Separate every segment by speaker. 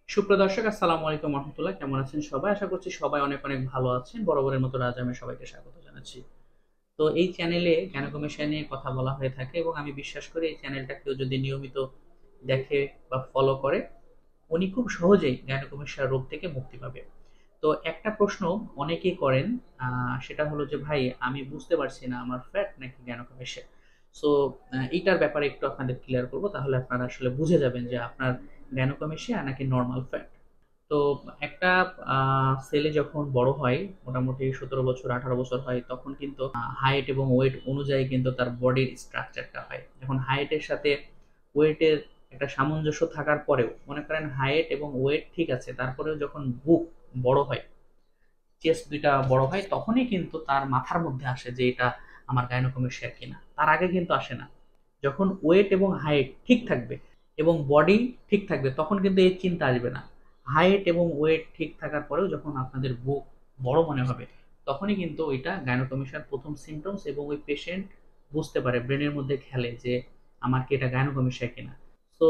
Speaker 1: সুপ্রিয় দর্শক, আসসালামু আলাইকুম রহমতুল্লাহ। কেমন আছেন সবাই? আশা করছি সবাই অনেক অনেক ভালো আছেন। বরাবরের মতো রাজ আমি সবাইকে স্বাগত জানাচ্ছি। তো এই চ্যানেলে জ্ঞানগবেষণা নিয়ে কথা বলা হয়ে থাকে এবং আমি বিশ্বাস করি এই চ্যানেলটা কেউ যদি নিয়মিত দেখে বা ফলো করে, উনি খুব সহজেই জ্ঞানগবেষণার রোগ থেকে মুক্তি পাবে। তো একটা প্রশ্ন অনেকেই করেন, সেটা হলো যে ভাই, আমি বুঝতে পারছি না আমার ফ্যাট নাকি জ্ঞানগবেষণা। সো এইটার ব্যাপারে একটু আপনাদের ক্লিয়ার করবো, তাহলে আপনারা আসলে বুঝে যাবেন যে আপনার জ্ঞানগবেষণা নাকি নর্মাল ফ্যাট। তো একটা ছেলে যখন বড় হয়, মোটামুটি 17 বছর 18 বছর হয়, তখন কিন্তু হাইট এবং ওয়েট অনুযায়ী কিন্তু তার বডির স্ট্রাকচারটা হয়। এখন হাইটের সাথে ওয়েটের একটা সামঞ্জস্য থাকার পরেও, মনে করেন হাইট এবং ওয়েট ঠিক আছে, তারপরেও যখন বুক বড় হয়, চেস্ট দুইটা বড় হয়, তখনই কিন্তু তার মাথার মধ্যে আসে যে এটা আমার গাইনোকমেশিয়া কিনা। তার আগে কিন্তু আসে না। যখন ওয়েট এবং হাইট ঠিক থাকবে এবং বডি ঠিক থাকবে, তখন কিন্তু এই চিন্তা আসবে না। হাইট এবং ওয়েট ঠিক থাকার পরেও যখন আপনাদের বুক বড় মনে হবে, তখনই কিন্তু ওইটা গাইনোকমেশিয়ার প্রথম সিমটমস, এবং ওই পেশেন্ট বুঝতে পারে, ব্রেনের মধ্যে খেলে যে আমার কি এটা গাইনোকমেশিয়া কিনা। তো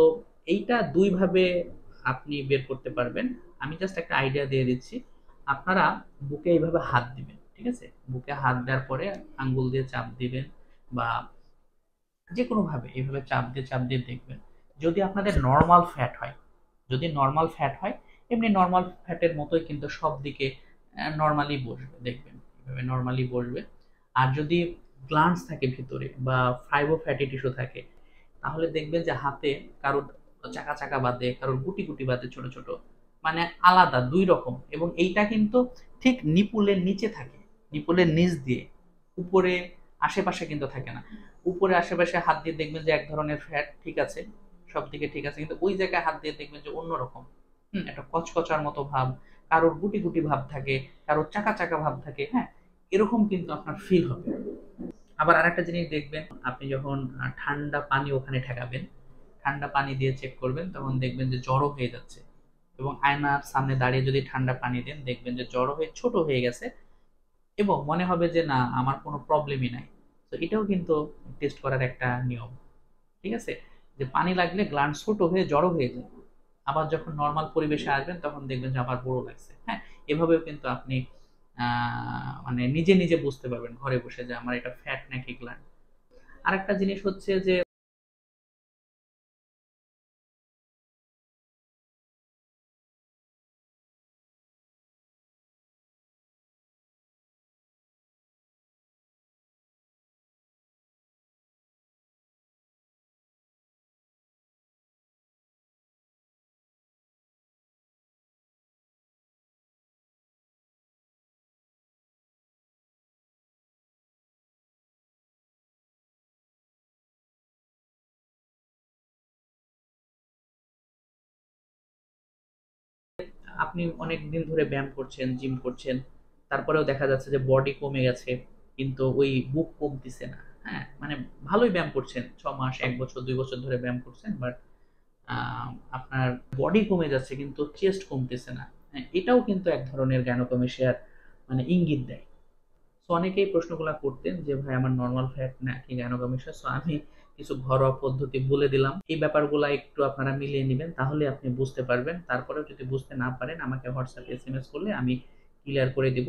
Speaker 1: এইটা দুই ভাবে আপনি বের করতে পারবেন। আমি জাস্ট একটা আইডিয়া দিয়ে দিচ্ছি। আপনারা বুকে এইভাবে হাত দিবেন, ঠিক আছে? বুকে হাত দেওয়ার পরে আঙ্গুল দিয়ে চাপ দিবেন, বা যে কোনো ভাবে এইভাবে চাপ দিয়ে দেখবেন। যদি আপনাদের নর্মাল ফ্যাট হয়, যদি নর্মাল ফ্যাট হয়, এমনি নর্মাল ফ্যাটের মতোই কিন্তু সব দিকে নর্মালি বসবে, দেখবেন এভাবে নর্মালি বসবে। আর যদি গ্ল্যান্ডস থাকে ভিতরে বা ফাইব্রো ফ্যাটি টিস্যু থাকে, তাহলে দেখবেন যে হাতে কারোর চাকা চাকা বাঁধে, কারোর গুটি গুটি বাঁধে, ছোট ছোট, মানে আলাদা দুই রকম। এবং এইটা কিন্তু ঠিক নিপুলের নিচে থাকে, নিপুলের নিচ দিয়ে, উপরে আশেপাশে কিন্তু থাকে না। উপরে আশেপাশে হাত দিয়ে দেখবেন যে এক ধরনের ফ্যাট ঠিক আছে, সব দিকে ঠিক আছে, কিন্তু ওই জায়গায় হাত দিয়ে দেখবেন যে অন্যরকম, একটা কচকচার মতো ভাব, কারোর গুটি গুটি ভাব থাকে, কারোর চাকা চাকা ভাব থাকে, হ্যাঁ, এরকম কিন্তু আপনার ফিল হবে। আবার আরেকটা জিনিস দেখবেন, আপনি যখন ঠান্ডা পানি ওখানে ঠেকাবেন, ঠান্ডা পানি দিয়ে চেক করবেন, তখন দেখবেন যে জড়ো হয়ে যাচ্ছে। এবং আয়নার সামনে দাঁড়িয়ে যদি ঠান্ডা পানি দেন, দেখবেন যে জড়ো হয়ে ছোট হয়ে গেছে, এবং মনে হবে যে না, আমার কোনো প্রবলেমই নাই। তো এটাও কিন্তু টেস্ট করার একটা নিয়ম, ঠিক আছে? যে পানি লাগলে গ্ল্যান্ড ছোট হয়ে জড়ো হয়ে যায়, আবার যখন নর্মাল পরিবেশে আসবেন তখন দেখবেন যে আবার বড় লাগছে, হ্যাঁ। এভাবেও কিন্তু আপনি মানে নিজে নিজে বুঝতে পারবেন ঘরে বসে যে আমার এটা ফ্যাট নাকি গ্ল্যান্ড। আরেকটা জিনিস হচ্ছে যে আপনি অনেক দিন ধরে ব্যায়াম করছেন, জিম করছেন, তারপরেও দেখা যাচ্ছে যে বডি কমে গেছে, কিন্তু ওই বুক কমতিছে না। হ্যাঁ, মানে ভালোই ব্যায়াম করছেন, 6 মাস 1 বছর 2 বছর ধরে ব্যায়াম করছেন, বাট আপনার বডি কমে যাচ্ছে কিন্তু চেস্ট কমতেছে না। হ্যাঁ, এটাও কিন্তু এক ধরনের গ্যানোকমেশিয়ার মানে ইঙ্গিত দেয়। সো অনেকেই প্রশ্নগুলো করতেন যে ভাই, আমার নর্মাল ফ্যাট নাকি গ্যানোকমেশিয়া। সো আমি কিছু ঘরোয়া পদ্ধতি বলে দিলাম, এই ব্যাপারগুলো একটু আপনারা মিলিয়ে নেবেন, তাহলে আপনি বুঝতে পারবেন। তারপরেও যদি বুঝতে না পারেন, আমাকে হোয়াটসঅ্যাপ এসএমএস করলে আমি ক্লিয়ার করে দিব।